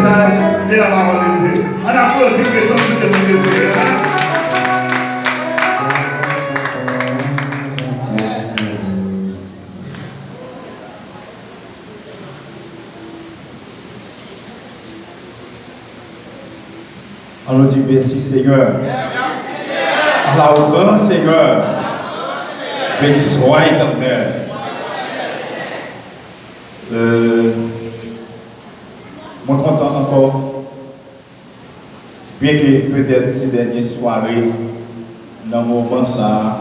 message et la parole de Dieu. On applaudit les gens de Dieu. On nous dit merci Seigneur. Alors, grand Seigneur, béni soit éternel. Moi, content encore, bien que peut-être ces dernières soirées, dans le moment ça,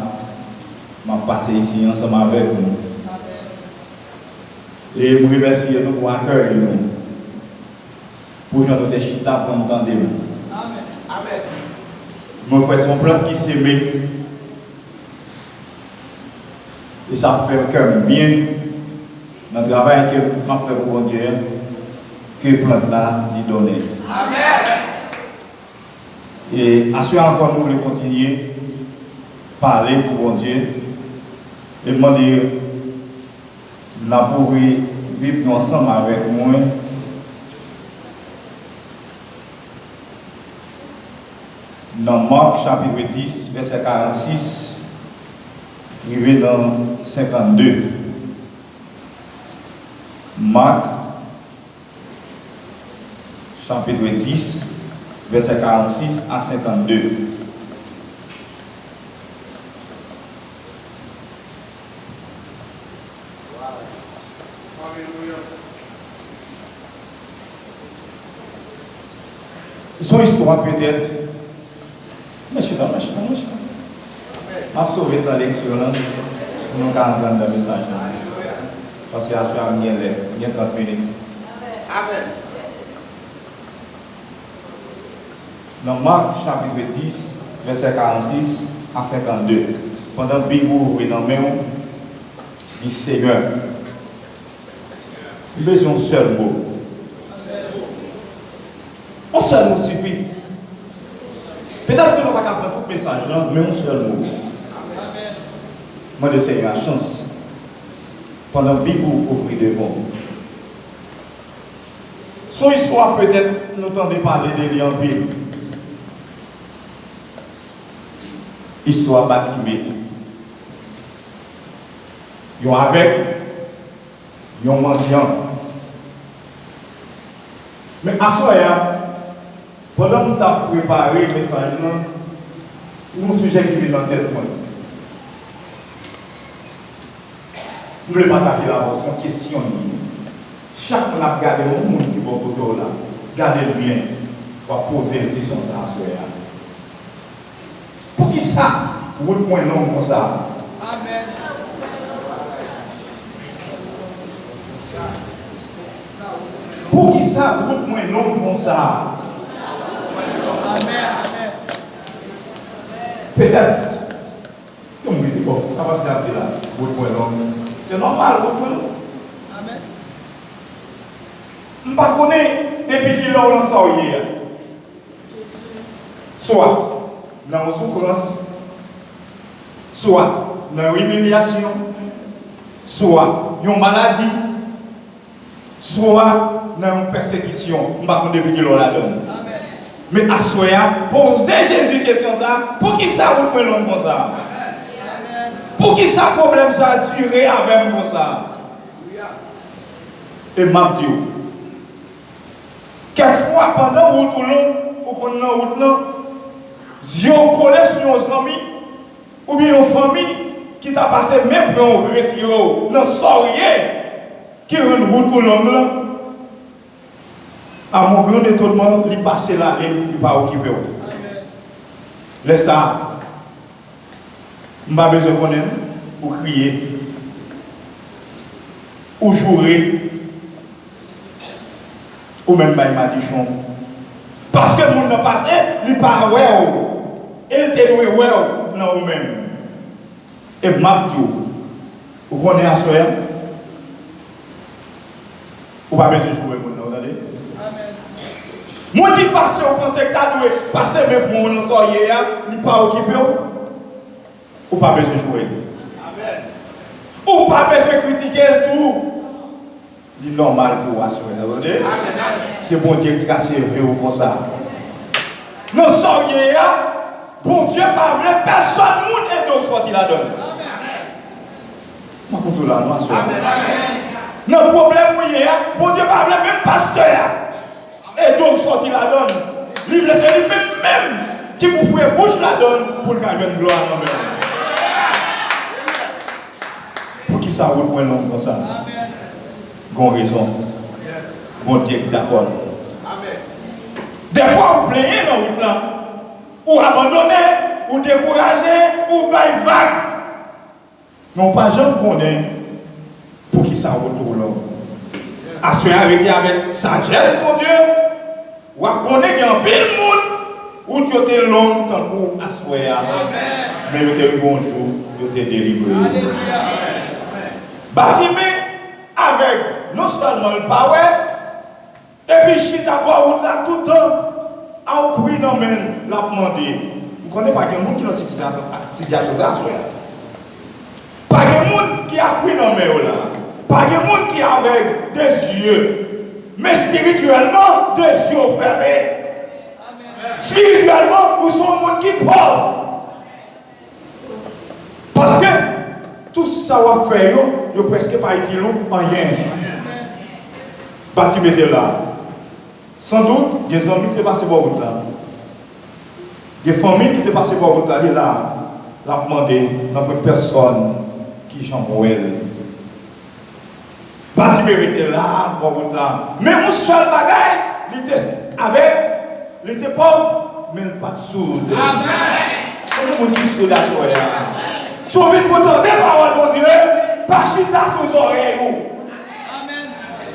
m'a passé ici ensemble avec nous. Et je remercie nous pour accueillir nous, pour nous donner chita pour nous entendre. Amen. Mon frère, son plan qui s'aimait, et ça fait un cœur bien dans le travail que m'a fait pour Dieu, que le plan là lui donne. Amen. Et à ce moment encore, nous voulons continuer à parler pour Dieu et demander la pour vivre ensemble avec moi. Dans Marc chapitre 10, verset 46, arrivé dans 52. Marc chapitre 10, verset 46 à 52. Son histoire peut-être. Monsieur. Je sauvé ta lecture là. Nous allons entendre le message. Parce que à ce moment, il y a 30 minutes. Amen. Dans Marc chapitre 10, verset 46 à 52. Pendant que vous ouvrez dans main, dit Seigneur, il besoin d'un seul mot. Un seul mot suffit. Peut-être que nous ne pouvons pas prendre tout le message, mais un seul mot. Moi, de Seigneur, la chance. Pendant que vous ouvrez devant. Son histoire, peut-être, nous entendez parler de lui en ville. Histoire bâtimée. Ils ont avec, ils ont mendiant. Mais à ce moment, pendant que nous avons préparé le message, nous avons un sujet qui vient dans la tête. Nous ne voulons pas taper la voix, c'est une question. Chaque fois que nous regardons le monde qui va au côté là, gardez-le bien pour poser une question à ce moment. Pour qui ça, vous êtes moins long comme ça? Amen. Pour qui ça, vous êtes moins long comme ça? Amen. Peut-être. Comme vous dites, bon, ça va se faire là. Vous êtes moins long. C'est normal, vous êtes moins long. Amen. Je ne sais pas depuis qu'il a lancé hier. Soit dans une souffrance, soit dans une humiliation, soit une maladie, soit dans une persécution. Je ne sais pas depuis qu'il a la donne. Mais à soi, posez Jésus question ça, pour qui ça vous fait long comme ça? Pour qui ça problème ça a duré avec comme ça? Et m'a dit, quelquefois pendant route long, ou pendant route long, j'ai collé sur nos amis, ou bien une famille qui t'a passé même pour un retiro, dans soirée, qui rend route long là. À mon grand étonnement, il passe là et il ne va pas occuper. Laisse ça. Je n'ai pas besoin de connaître pour crier, ou jouer, ou même pas madichon. Parce que le monde n'a passé, il n'est pas ouais. Il était doué ouais dans vous-même. Et Mabdio, vous connaissez à soi, vous n'avez pas besoin de jouer, vous entendez? Moi qui passe, on pense que tu as doué, passer même pour mon soirée, il n'est pas occupé. Ou pas besoin de jouer. Amen. Ou pas besoin de critiquer tout. C'est normal pour assurer. C'est bon Dieu qui a servi pour ça. Nous sommes bon Dieu par personne et donc soit il la donne. Notre problème, bon Dieu par même pasteur et donc soit il la donne. Lui, c'est lui-même qui vous pouvez bouche la donne pour qu'il y ait une gloire en même. Pour qui ça roule pour un homme comme ça? Gon raison. Bon Dieu qui d'accord. Des fois, vous plaignez dans votre plan, ou abandonner, ou décourager, ou bailler vague. Non, pas jamais connaît pour qui ça retourne là. Assurer avec sagesse, mon Dieu, ou à connaître qu'il y a un pile monde, ou qu'il y a des longs temps pour assurer. Mais il y a un bon jour, il y a délivré. Bâtiment avec non seulement le power, et puis chita bois là tout le temps, en courir dans la demandé. Vous connaissez pas quelqu'un qui est dans cette situation là? Pas quelqu'un qui a courir dans la là. Pas quelqu'un qui a avec des yeux, mais spirituellement, des yeux fermés. Spirituellement, nous sommes un monde qui parle. Parce que tout ça va faire, vous ne presque pas utile en rien. Bâtiment était là. Sans doute, des amis qui étaient passés par route là. Des familles qui étaient passées par route là, là, demandé dans une personne qui chambre elle. Bâtiment était là, par route là. Mais mon seul bagage, il était pauvre, mais pas de sourd. Amen. Comment on dit sourd à toi? Sauvez pour entendre des paroles, mon Dieu, pas chita sous les oreilles. Amen.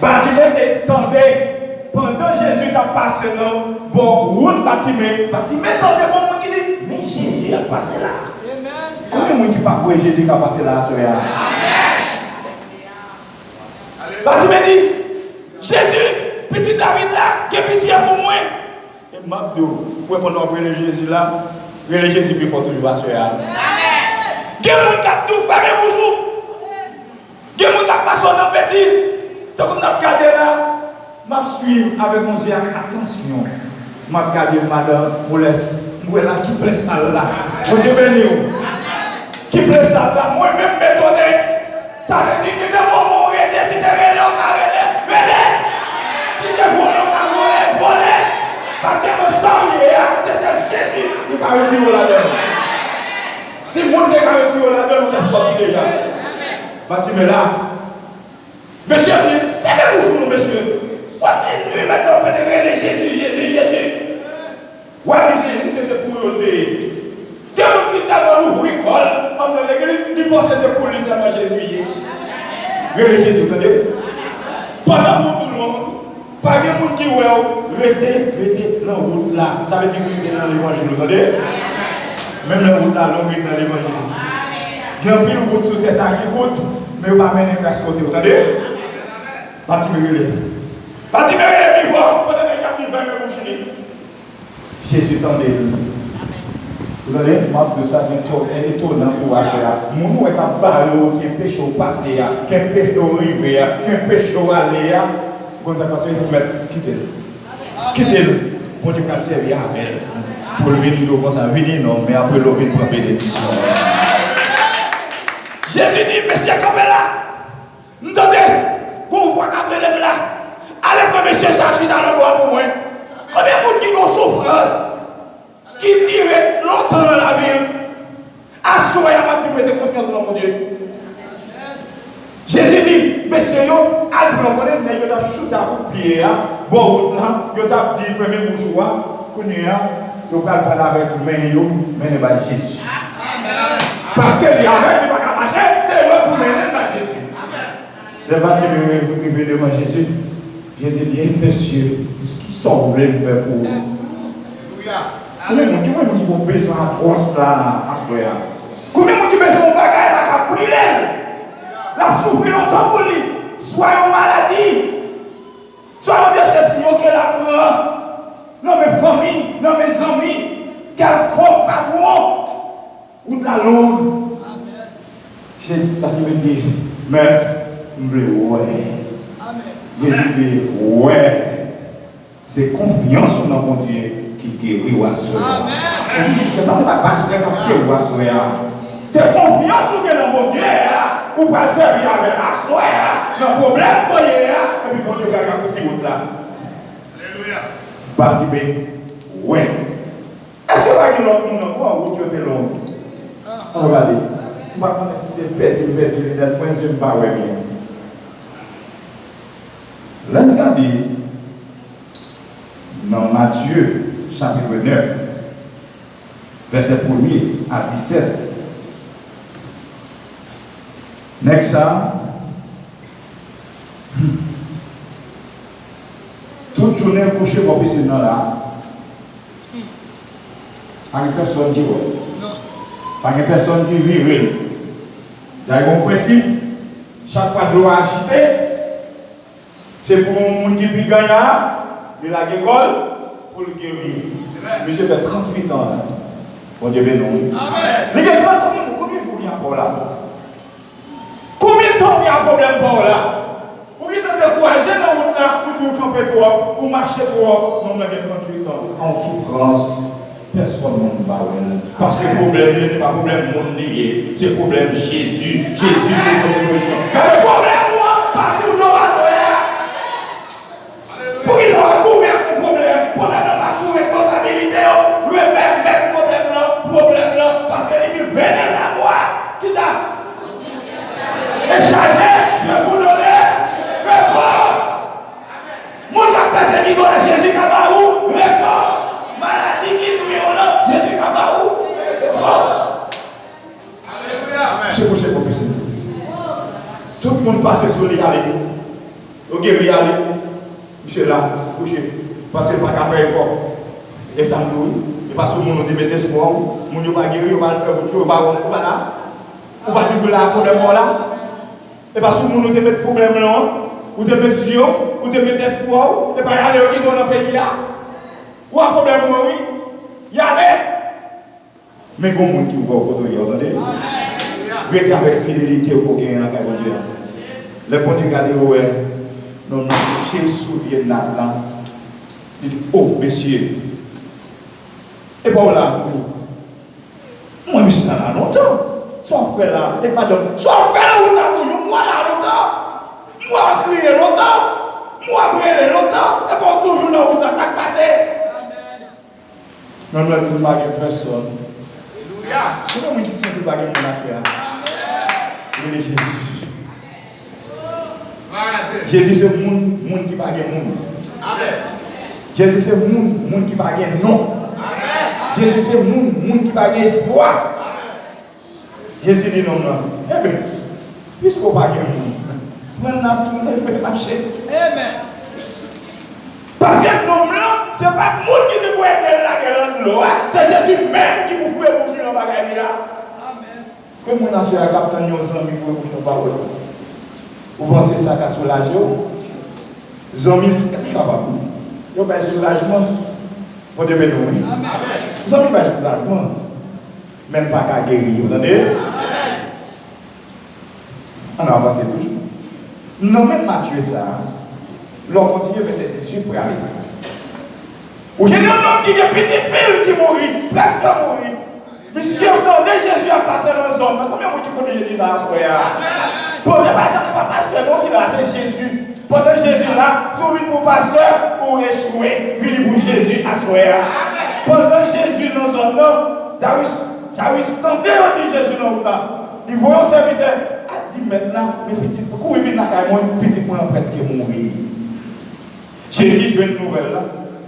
Bâtiment tendait. Pendant Jésus a passé là, bon, route bâtiment tendait pour moi qui dit, mais Jésus a passé là. Amen. Combien de gens qui pas pour Jésus qui a passé là, Amen. Bâtiment dit, Jésus, petit David là, qui est pitié pour moi. Et Mabdou, pour pendant que Jésus là, Jésus plus fort toujours passer là. Il y a des gens qui ont tout fait bonjour. Il y a des gens qui ont passé dans la bêtise. Donc, on a regardé là. Je suis avec mon Dieu, attention. Je regarde madame, je laisse. Moi là, qui plaît ça là. Mon Dieu béni. Qui plaît ça là. Moi-même, m'étonné. Ça veut dire que dans mon moment, si c'est réel, on va réel. Si c'est volé, on va voler. Parce que mon sang, c'est Jésus qui va retirer la donne. Si vous ne regardez pas la donne, vous êtes sorti déjà. Bâtiment là. Monsieur, aidez-vous, monsieur. Lui maintenant, on fait Jésus. Ouais, Jésus, c'était pour nous aider. Quelqu'un qui t'a dans le bricole, on a l'église, il pense que c'est pour lui, ça va Jésus. Regardez Jésus, vous entendez? Pendant tout le monde, pas de monde qui restez dans la route là. Ça veut dire qu'il est dans l'évangile, vous entendez? Même la route là, l'homme est dans l'évangile. Il y a un peu de route sur terre, ça qui route, mais on va mener vers ce côté, vous entendez? Bâtiment relève, il voit, pendant que les captifs vont me boucher. Jésus tendait. Vous voyez, de ça, c'est étonnant pour Hachéa. Mon est à barreau, qui est péché au passé, qui est péché au rivé, qui est péché au aller. Quand on a passé, il faut mettre, quittez-le. Quittez-le. Pour dire qu'elle servir à elle. Pour le venir, comme ça, venir, non, mais après, le venir pour la bénédiction. Jésus dit, monsieur, comme là, entendez, qu'on voit qu'après les là. Allez, que monsieur s'agit dans le bois pour moi. Combien de gens qui ont souffrance, qui tirent longtemps dans la ville, assurez à ma mettez confiance dans mon Dieu. Jésus dit, messieurs, allez prendre, mais vous avez chuté à vous plier. Bon, vous avez dit, fermez vos joies, vous allez prendre avec vous, mais ne pas Jésus. Parce que les avec, il va pas marcher, c'est eux pour mener dans Jésus. Les bâtiments qui viennent devant Jésus. Jésus dit, monsieur, qui sont voulez faire pour vous? Combien de gens qui ont besoin d'atroce là, à ce moment-là? Combien de gens qui ont besoin de bagaille à brûler? La souffrir longtemps pour lui. Soit en maladie, soit en déception que la prend. Dans mes familles, dans mes amis, quel trop patron ou de la langue. Jésus t'a dit, maître, je veux. Amen. Jésus dit, ouais, c'est confiance dans mon Dieu qui guérit ou assoit. C'est ça, c'est pas passer comme chez ou assoit. C'est confiance dans mon Dieu, ou pas servir avec assoit, dans le problème qu'on y a, et puis mon Dieu va garder ce route là. Alléluia. Parti B, ouais. Est-ce que va y avoir l'autre monde encore ou tu es long? Regardez, je ne sais pas si c'est petit, il est point de vue pas ouais bien. Là, nous dit, dans Matthieu, chapitre 9, verset 1er à 17. Next ça, toute journée couché pour piscine là, pas de personne qui voit, pas de personne qui vit. Il y a un principe, chaque fois que l'eau a acheté, c'est pour un monde qui vit gagnant, il a l'école pour le guérir. Monsieur fait 38 ans là. Bon Dieu béni. Amen. Les gars, combien de jours il y a encore là? Combien de temps il y a un problème pour là? Vous êtes découragé dans votre là, pour camper pour, pour marcher pour, non, mais 38 ans, en souffrance, personne ne va parce que le problème, ce n'est pas le problème monde lié, c'est le problème Jésus. Jésus est la solution. Le problème, moi, parce que nous allons faire. Pour qu'ils soient couverts de problème, pour ne pas sous responsabilité, le même problème là, parce que les gens viennent à moi. Qui ça? Et chargé, je vais vous donner réponse. Mon passé qui donne Jésus Kabarou, réponse. Maladie qui tue là, Jésus Kabarou, réponse. Alléluia. C'est pour ça qu'on peut se dire. Tout le monde passe sur les allées. Ok, oui, allez. Monsieur là, couché. Parce que pas qu'à faire effort. Et ça me douille. Et parce que mon nom de espoir, mon nom va guérir, on va le faire, on va là. On va dire que là, pour le mort là. Et parce que mon nom te met problème là, ou te met vision, ou te met espoir, et pas aller au niveau dans le pays là. Ou un problème, oui. Il y a mais comme monde qui va au côté, vous entendez? Restez avec fidélité pour gagner la carrière de Dieu. Les bons Dieu regardez, ouais. Non, Jésus vient là. Il dit, oh, messieurs. Et pas là, moi, je suis là longtemps. Soit fait là, et pas donc. Soit fait là, on a toujours, moi là longtemps. Moi, crier longtemps. Moi, brûler longtemps. Et pas toujours là, où ça s'est passé. Non, non, il n'y a pas de personne. Alléluia. C'est comme qui sent que pas de affaire. Oui, Jésus. Jésus, c'est le monde qui pas de monde. Jésus, c'est le monde qui pas de non. Jésus, c'est le monde qui pas d'espoir. Jésus dit non, non. Eh bien, puisqu'on pas de monde, maintenant, tout le monde peut marcher. Amen. Parce que l'homme là, ce n'est pas le monde qui te peut aider la gueule, c'est Jésus même qui vous pouvez bouger dans la bagaille là. Amen. Comme on a su la capitaine, nous sommes pour nous parler. Vous pensez que ça a soulagé? Les amis, c'est capable. Ils ont pas de soulagement. Vous devez nous. Amen. Les amis, pas de soulagement. Même pas qu'à guérir. Vous entendez? On a avancé toujours. Nous même Matthieu ça. L'on continue verset 18 pour aller. Ou j'ai un homme qui est petit fille qui mourit, presque mourit. Mais si on entendait Jésus à passer dans les hommes, combien de gens connaissent Jésus dans la soirée? Posez pas ça, pas pasteur, bon qui là, c'est Jésus. Pendant Jésus là, sur une pour pasteur, pour échouer, puis pour Jésus à soirée. Pendant Jésus dans les hommes, j'avais tenté de dire Jésus dans le temps. Ils voient un serviteur, a dit maintenant, mes petites, pourquoi ils viennent dans la caille, petit point presque mourir. Jésus fait une nouvelle là.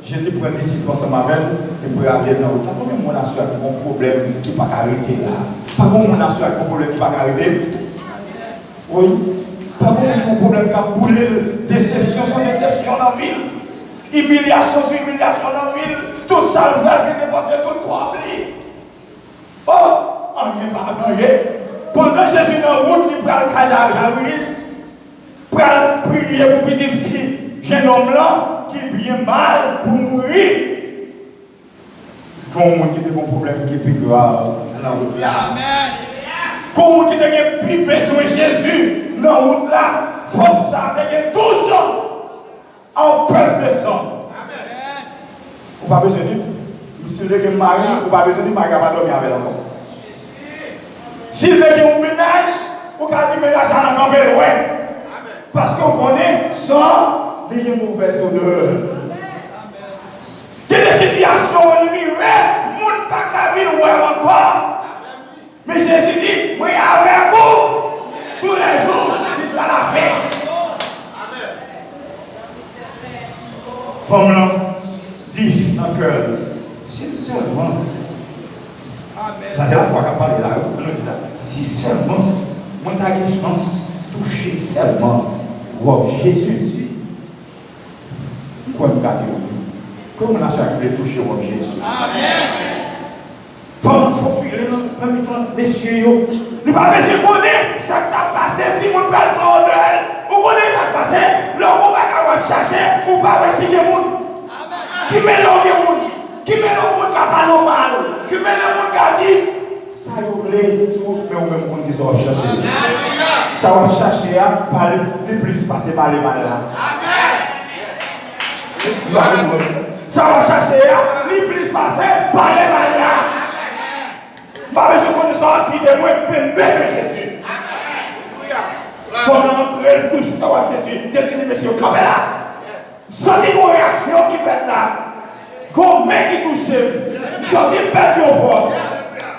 Jésus prend des disciples ensemble avec elle et pour aller dans le temps. Combien de monde a su avec un problème qui n'est pas arrêté là? Pas bon, on a su avec un problème qui n'est pas arrêté? Oui. Pas bon, un problème qui a boulé, déception sur déception dans la ville. Humiliation sur humiliation dans la ville. Tout ça, le va venir dépenser tout quoi oublier. Oh, on n'est pas arrangé. Pendant Jésus dans la route, il prend le caillage à Louis, pour prier pour petite fille. Jeune homme là qui est bien mal pour mourir. Comment qui a un problème qui est plus grave. Amen. Comment qui a plus besoin de Jésus dans la route là. Faut que ça ait 12 ans. en peuple de sang. Vous n'avez pas besoin de dire, si vous avez un mari, vous n'avez pas besoin de dire, mari va dormir avec l'enfant. Si vous avez un ménage, vous n'avez pas de ménage à l'enfant, ouais. Parce qu'on connaît sans des mauvaises odeurs. Il y a des situations où il y a des gens qui pas venir encore. Mais Jésus dit, moi avec vous, tous les jours, jusqu'à la fin. Comme l'on dit dans le cœur, si seulement, ça c'est la fois qu'on parle là, on dit ça, si seulement, moi j'ai une chance de toucher seulement, wow, Jésus, quoi nous garder? Comment on a cherché de toucher wow, Jésus? Amen. Comment il faut filer dans le temps des cieux? Nous ne pouvons pas connaître ce qui a passé si nous ne parlons pas d'elle. Vous connaissez ce qui a passé? L'homme va chercher ou pas essayer les gens. Qui mélange les gens, qui mélange les gens qui parlent mal, qui mélange les gens qui disent ça y est, tout fait au même monde qui sont chercher. Ça va chercher à parler le plus passer par les mal là. Ça va chercher à le plus passer par les mal là. Pas besoin de sortir de moi, mais Jésus. Il faut rentrer le touche de Jésus. Jésus dit, monsieur, comme là. Sentez une réaction qui fait là. Comment qui touche? Sentez perdu en force.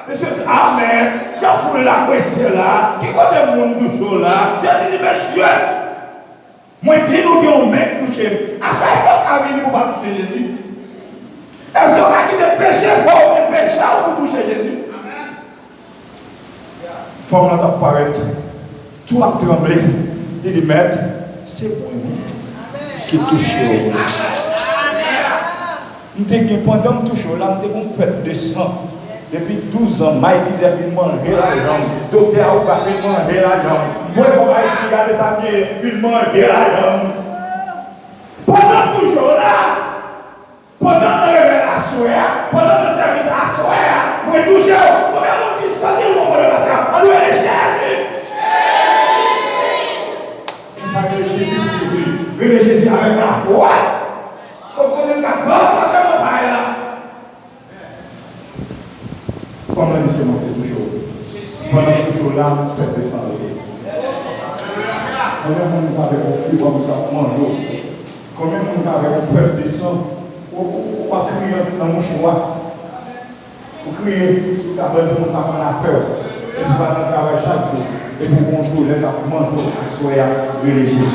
Monsieur dit, amen. Je foule la question là. Qui côté le monde touche là? Jésus dit, monsieur. Moi, dis-nous qu'il y a un mec touché. À chaque fois qu'il vient pour pas toucher Jésus. Est-ce qu'on a quitté le péché pour le péché pour toucher Jésus? Il faut que paraître. Tout a tremblé. Il dit, maître, c'est moi qui touche au monde. Pendant que je touche au là, je suis un peuple de sang. Depuis 12 ans, Maïti a fait manger la jambe. Docteur a fait manger la jambe. Moi, Maïti a fait manger la jambe. Pendant toujours là, pendant la révélation, pendant le service à soi, moi, touche au combien de monde qui sortit au monde de la terre? On doit aller Jésus. Jésus, Jésus avec la foi. Vous connaissez la grâce de mon Père là. Comme on dit, c'est monté toujours. Pendant toujours là, peut-être descendre. Combien de monde avec un flux comme ça, manger? Combien de monde avec un peuple de sang? On va crier dans mon choix. On crie, tout à l'heure, on va faire la peur. Et on va travailler chaque jour. Et pour contrôler la manteau, soyez Jésus.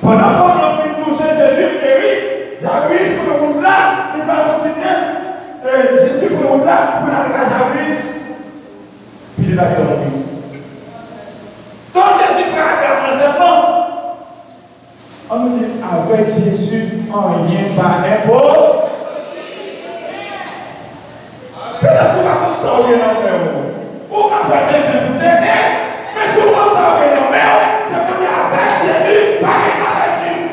Pendant qu'on a fait toucher Jésus, il guérit. Jairus pour le monde là, il va continuer. Jésus pour le monde là, pour aller à Jairus. Puis il a dit dans le vie. Quand Jésus prend un enseignement, on nous dit avec Jésus, on n'y est pas n'importe. Peut-être qu'on va consommer dans le monde. Ou qu'on va t'aider pour t'aider, mais souvent ça va dans le monde, c'est pour dire avec Jésus, pas avec Jésus.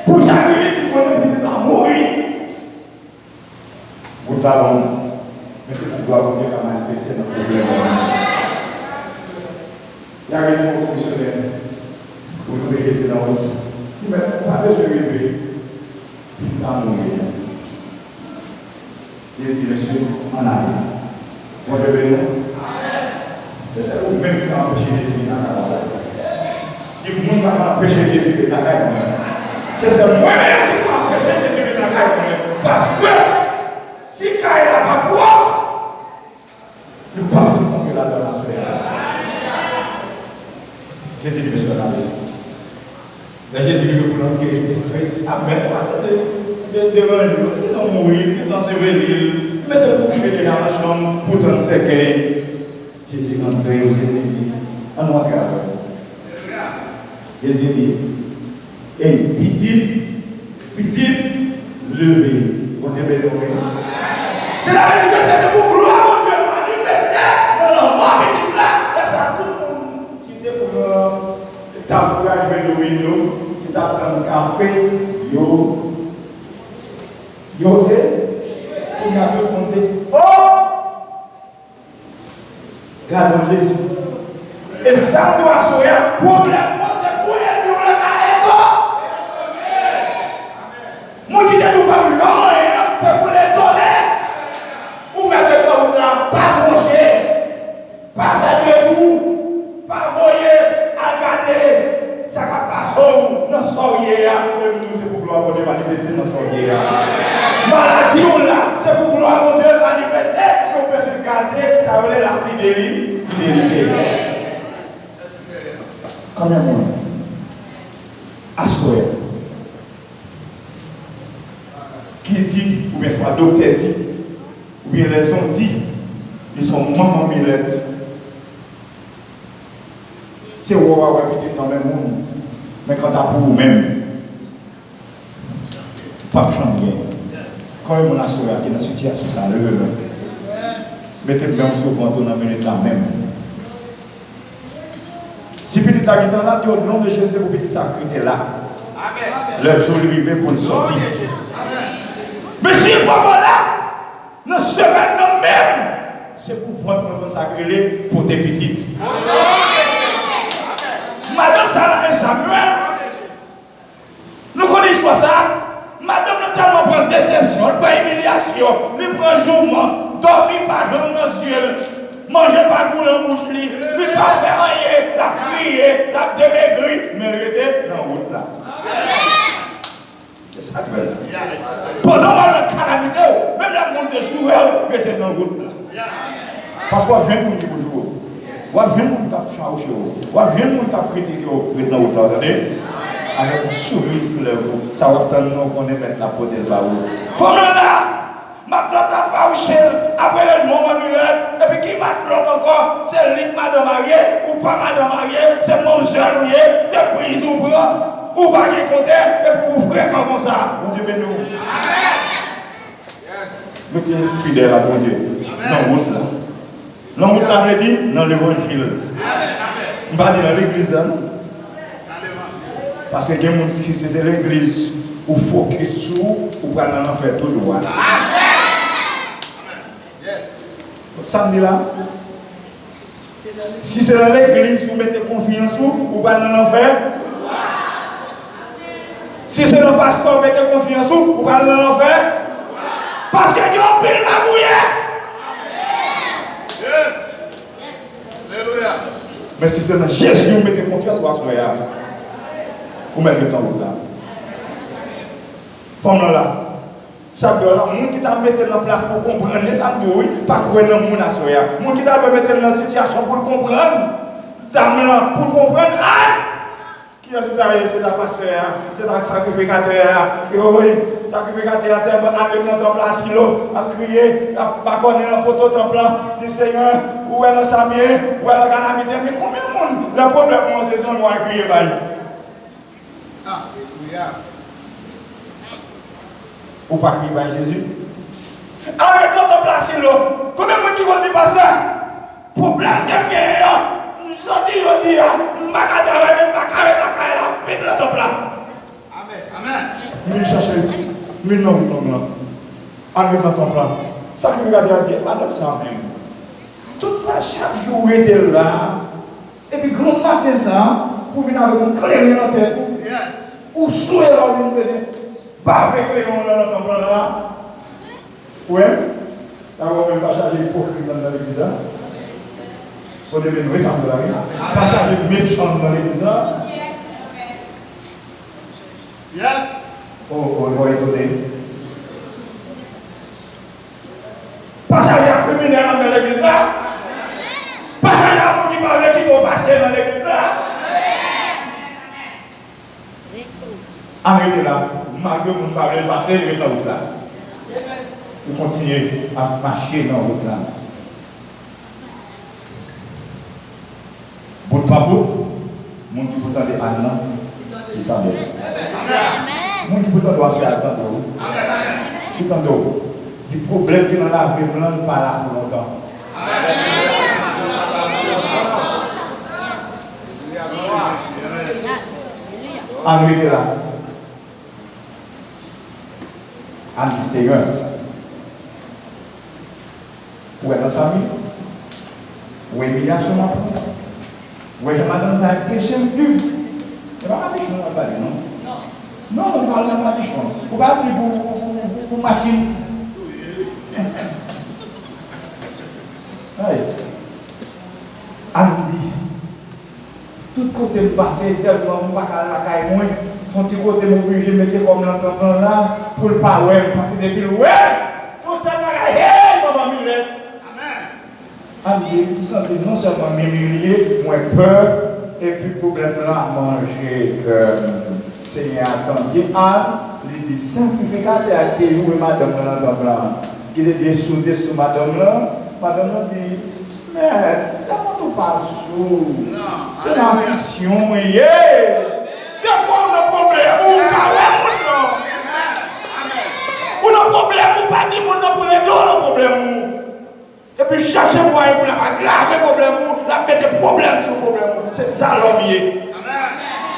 Pour Jairus, il faut mourir. Vous allons, mais c'est pour pouvoir venir à manifester notre problème. Il y a raison au fonctionnaire. Vous pouvez rester dans votre vie. Mais pas besoin de rêver. Il va mourir. Jésus, monsieur, en arrière. Moi, je vais nous. C'est ça vous-même qui a empêché Jésus dans la vie. Si vous m'avez empêché Jésus dans la vie, c'est ça moi-même qui a empêché Jésus dans la vie. Parce que si il n'a pas pouvoir, il parle contre la donation. Jésus dit, monsieur, la vie. Mais Jésus dit, vous l'avez amen. Devant lui, dans mourir, dans ses villes, mettez-vous coucher dans la chambre, pourtant c'est que Jésus est entré, Jésus dit, on va travailler. Jésus dit, et petit, levez. Vous devez lever. C'est la vérité, c'est pour gloire, mon Dieu, manifester. Non, moi, petit là, laisse tout le monde qui était pour le tabouret de window, qui tape dans le café, yo, pour que tout le monde dit, oh, regarde Jésus. Et ça doit sourire, problème, moi c'est pour bon Dieu manifester dans son Dieu. Maladie ou là, c'est pour gloire mon Dieu manifester, qu'on peut se garder, ça veut dire la fidélité. Combien de monde? Assoyer. Qui dit, ou bien soit docteur dit, ou bien les gens dit, ils sont maman Miller. C'est où on va petit dans le même monde. Mais quand t'as pour vous-même, pas changer. Quand on a assuré qui est dans la situation, ça le veut. Mettez bien sur quand on a mené la même. Si petit ta guitare là, tu au nom de Jésus, vous petit sacrifier là. Le jour arrivé pour le sortir. Mais si pas là, dans ce semaine même, c'est pour prendre le sacré pour tes petites. Madame Salah et Samuel, nous connaissons ça. Madame n'a tellement pris déception, elle prend humiliation, elle prend journement, dormir par jour dans le ciel, manger par goût dans la bouche, elle ne pas faire rien, la crier, la démaigrir, mais elle était dans la route là. C'est ça que je veux dire. Pendant la calamité, même la monde de jouer, elle était dans la route là. Parce qu'on vient pour nous jouer. On vient pour nous changer. On vient pour nous critiquer dans la route là. Avec un sourire sur le vous, ça va faire nous qu'on est mettre la peau des barreaux. Comme là, maintenant la fauché, après le moment mulet, et puis qui m'a encore, c'est lui madame mariée, ou pas madame mariée, c'est mon jeune, c'est prise ou bras, ou pas qui compte, et puis vous frère comme ça. Mon Dieu béni nous. Amen. Nous sommes fidèles à mon Dieu. Dans route là. Dans route là, je dis, dans l'évangile. On va dire dans l'église. Parce que les gens qui c'est l'église où il faut qu'ils soient ou pas en faire tout droit. Samedi là, si c'est dans l'église où vous mettez confiance ou pas en faire. Si c'est le pasteur où mettez confiance ou pas en faire. Parce que Dieu pile ma bouillée. Mais si c'est dans Jésus où vous mettez confiance ou pas vous mettez le temps là. Pendant là, ça veut dire que les gens qui t'a mis en place pour comprendre les samedis, pas croire dans le monde à soya. Les gens qui t'a mis dans la situation pour comprendre, pour comprendre, qui est-ce c'est la pasteur, c'est la sacrificateur, oui, sacrificateur a tellement allé dans ton place, a crié, a pas connu dans le temple, dit Seigneur, où est le samier, où est le calamité, mais combien de monde, le problème, c'est son noir crié, ou pas qui va Jésus. Arrête de te placer là. Combien de gens qui vont dire pasteur? Problème de guerre. Je dis, je dis, je Amen. Amen. Chercher. Mais non, non. Arrive dans ton plan. Ça que vous regardez à Dieu, madame ça même. Toute la chaque jour il était là. Et puis grand matin ça, pour venir avec un clair dans la tête. Yes. Ou souhait là, vous me pas avec les gens dans ton plan là. Oui. Là, on ne va pas charger l'hypocrite dans l'église. Vous devez nous ressembler à rien. Pas charger méchant dans l'église. Yes. Oh, on va étonner. Pas charger criminel dans l'église. Pas charger à vous qui parlent qui vont passer dans l'église. Arrêtez là. Malgré que vous ne parlez pas, c'est dans la route là. Vous continuez à marcher dans la route là. Bout par bout, mon qui peut tenter à l'an, c'est tant de. Mon qui peut tenter à faire attendre. C'est tant de. Les problèmes qui sont dans la vie, ne sont pas là pour longtemps. Arrêtez là. Ami Seigneur. Où est la famille? Où est l'humiliation? Où est madame ça péché le Dieu? C'est pas ma bichon, on va dire, non? Non, on parle de ma bichon. Vous ne parlez pas pour machine. Ami dit, tout côté passé, tellement pas qu'à la caille moins. son petit côté, mon puis je mettais comme l'entendant là, pour le pas ouais, parce que depuis le ouais, tout ça n'a rien, maman Milette. Amen. Amen, vous sentez non seulement m'humilier, moins peur, et puis problème là à manger que Seigneur attendait. Il dit sacrificateur à tes jours, madame là, il est dessoudé sur madame là dit, mais ça ne monte pas sous. C'est la fiction, c'est quoi le problème? Ou le problème, ou pas dire mon pour les deux, le problème. Et puis chercher moyen pour aggraver le problème, la mettre des problèmes sur le problème. C'est ça l'homme.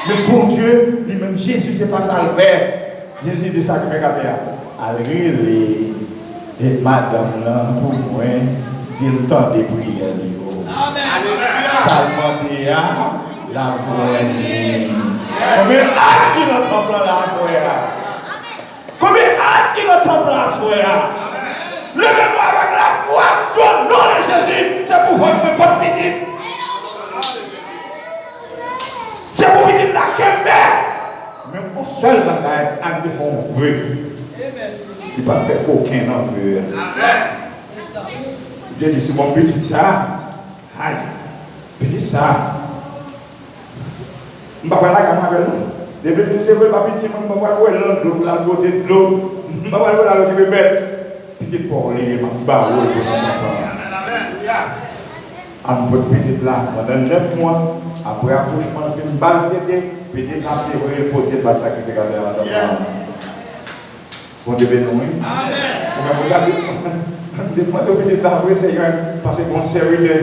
Mais bon Dieu, lui-même Jésus, c'est pas ça le faire. Jésus de sacrificateur. Allez, et madame là, pour moi, dit le temps de prières. Salmondia, la voix. Combien d'âge qui notre temple la voix? Combien d'âge qui notre temple la voix? Levez-moi avec la foi au nom de Jésus. C'est pour votre petite. C'est pour vous dire la kembe. Même pour seul bagage, un de font vrai. Il ne va faire aucun envers. Dieu dit, c'est mon petit ça. Aïe, petit ça. Je ne vais pas là comme avec nous. Depuis que je ne vais pas petit, je ne vais pas voir l'eau, la beauté de l'eau. Je ne vais pas voir l'eau, je vais mettre. Petit pour les barreaux. En votre petite là, pendant 9 mois, après accouchement, je fais une balle tété, petit assez vrai, le côté de la sacrificateur. Bon Dieu béni. Amen. Dites-moi de petit là, oui Seigneur, parce que mon serviteur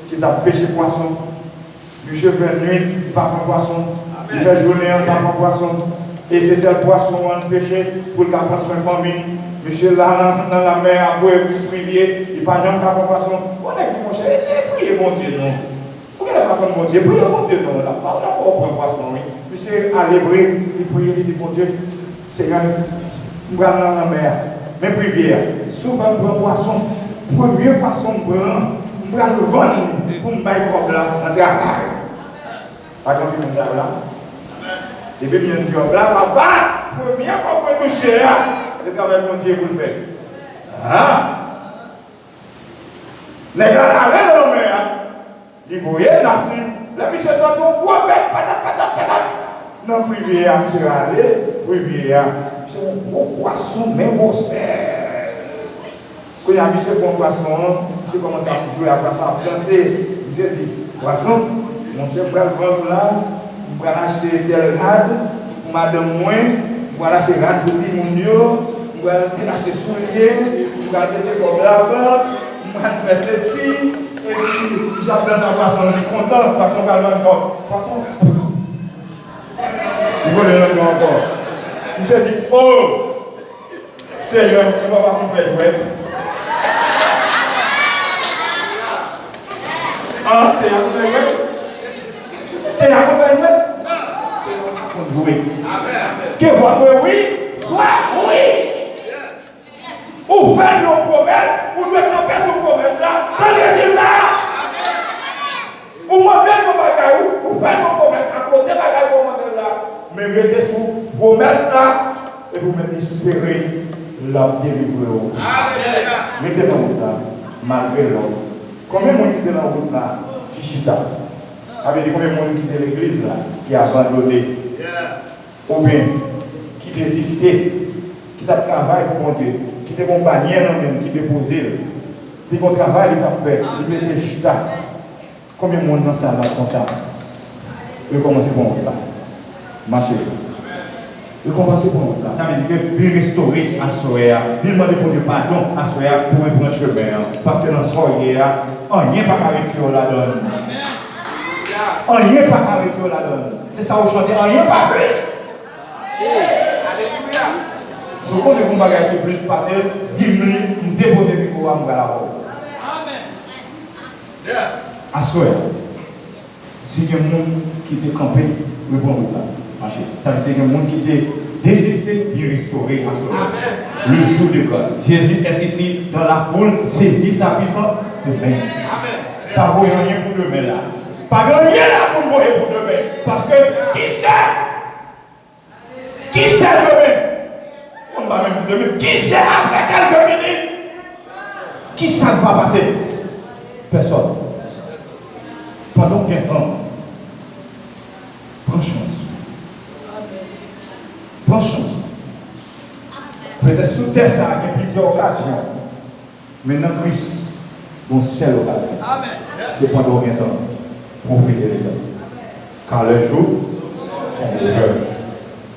qui t'a pêché poisson, monsieur fait nuit, il va prendre poisson, il fait journée, il va prendre poisson, et c'est ce poisson on pêché pour le prendre soin de famille. Monsieur là dans la mer, après prier, il pas jamais prendre poisson. On est dit mon cher, priez mon Dieu non. Pourquoi il n'a pas fait mon Dieu? Priez mon Dieu non. On n'a pas prendre poisson. Monsieur à l'hébreu, il prie, il dit mon Dieu, Seigneur, nous allons dans la mer. Mais prière, souvent on prend poisson, premier poisson blanc, on va le vendre pour me bailler comme là, en travail. Par exemple, il me dit là, et bien bien dit là, papa, première fois pour toucher, le travail mon Dieu pour le faire. Ah! Les gars là, dans la mer, ils voyaient là, la mission doit nous voir, patate. Non, prière, monsieur allé, prière. C'est un gros poisson, même au cerf. Quand il y a mis ce bon poisson, c'est commencé à jouer à poisson français. Il s'est dit, poisson, mon chef va le vendre là, on va acheter tel rad, pour madame moins, on va acheter rad, c'est dit mon Dieu, on va acheter souliers, on va acheter comme là-bas, on va faire ceci, et puis j'appelle ça poisson, je suis content, poisson va le vendre. Poisson, il faut le vendre encore. Je dit, oh, Seigneur, on va pas me faire jouer. Ah, Seigneur, on va jouer. Seigneur, on va jouer. On va jouer. Que votre oui, soit oui. Ou faire nos promesses, ou doit camper sur promesses là, sans résultat. Ou modèle nos bagailles, ou faire nos promesses à côté de bagailles pour modèle là. Mais mettez sous promesse là et vous mettez espérer la délivrer. Mettez dans la route là, malgré l'homme. Combien de monde qui est dans la route là, qui chita? Avec combien de monde qui est l'église là, qui a abandonné? Ou bien qui désistait, qui t'a travaillé pour mon Dieu, qui t'a accompagné dans qui t'a posé, qui t'a travail, il t'a fait, il mettait chita. Combien de monde dans ça là, comme ça? Il commence pour moi là. Marcher. Il commence pour nous là. Ça veut dire que il restaurer à Soya, il demande pour Dieu pardon à Soya pour un branche chemin. Parce que dans Soya, on n'y est pas arrêté sur la donne. On n'y est pas arrêté sur la donne. C'est ça où chanter, on n'y est pas plus. Alléluia. Si vous connaissez mon bagage plus passer 10 minutes, nous déposer le micro à nous à la robe. Amen. À Soya. Si il y a un monde qui était campé, le bon route là. Ça veut dire que le monde qui était désisté, il restaurer à ce le jour de God. Jésus est ici dans la foule, saisit sa puissance de vaincre. Pas voyant rien pour demain là. Pas rien là pour mourir pour demain. Parce que qui sait? Qui sait demain? On va même dire demain. Qui sait après quelques minutes? Qui ça va passer? Personne. Pendant bien temps, prends chance. Prends chance. Peut-être sous terre, ça a plusieurs occasions. Mais dans Christ, une seule occasion. C'est pendant bien temps. Profitez de temps. Car les jours sont heureux.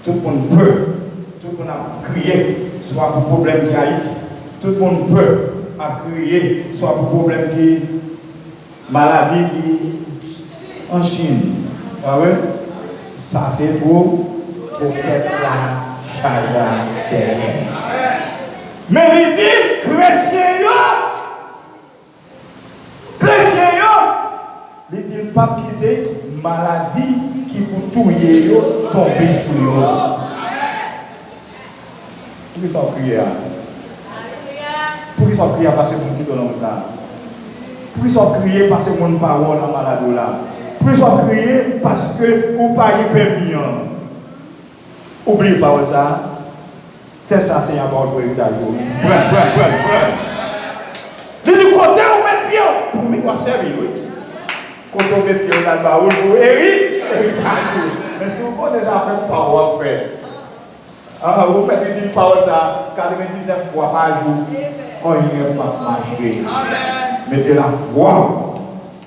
Tout le monde peut. Tout le monde a crié, soit pour problème qui Haïti. Tout le monde peut crier, soit pour problème qui maladie qui en Chine. Ah ouais? Ça c'est pour faire la charge. Mais il dit, chrétien, il dit, pas quitter maladie qui pour tout tomber sur eux. Pour qu'ils soient criés. Pour qu'ils soient criés parce que mon qui donne là. Pour qu'ils soient criés parce que mon parole en malade là. Pour qu'ils soient criés parce que vous payez permis. Oubliez pas ça. C'est ça, c'est un bon héritage. Je dis, côté, on met bien. Pour m'y servir, oui. Quand on met bien dans le baoul, vous héritage. Mais si vous connaissez ça, vous pas vous faire. Vous mettez une parole, ça, 99 fois par jour. On n'y a pas marché. Mettez la foi.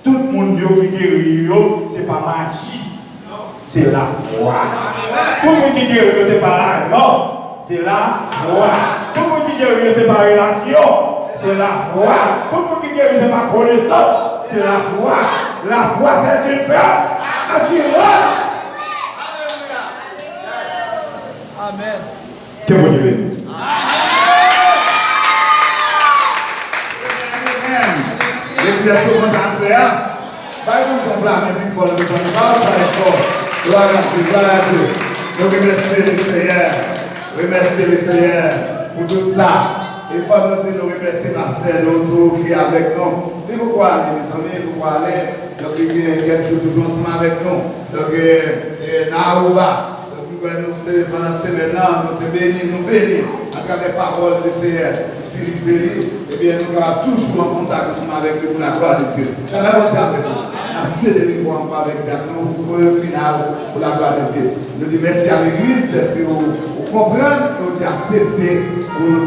Tout le monde qui guérit, ce n'est pas magie. C'est la foi. Tout le monde qui guérit, ce n'est pas la non. C'est la foi. Tout le monde qui guérit, ce n'est pas relation. C'est la foi. Tout le monde qui guérit, ce n'est pas connaissance. C'est la foi. La foi, c'est une assurance. Amen. Que bon Dieu. L'expression qu'on a fait, par exemple, on blâme et puis il faut le faire. Gloire à Dieu. Nous remercions le Seigneur. Remercier le Seigneur pour tout ça. Il faut nous remercier Pasteur Dodo qui est avec nous. Et pourquoi aller, mes amis, pourquoi aller? Donc, il y a quelque chose toujours ensemble avec nous. Donc, Naouba. Nous sommes pendant la semaine, nous te bénis, nous bénis à travers la parole du Seigneur. Utilisez-les, et bien nous sommes toujours en contact avec lui pour la gloire de Dieu. La même chose avec nous. Merci de venir encore avec nous pour le final, pour la gloire de Dieu. Nous disons merci à l'Église parce que vous comprenez et vous acceptez pour nous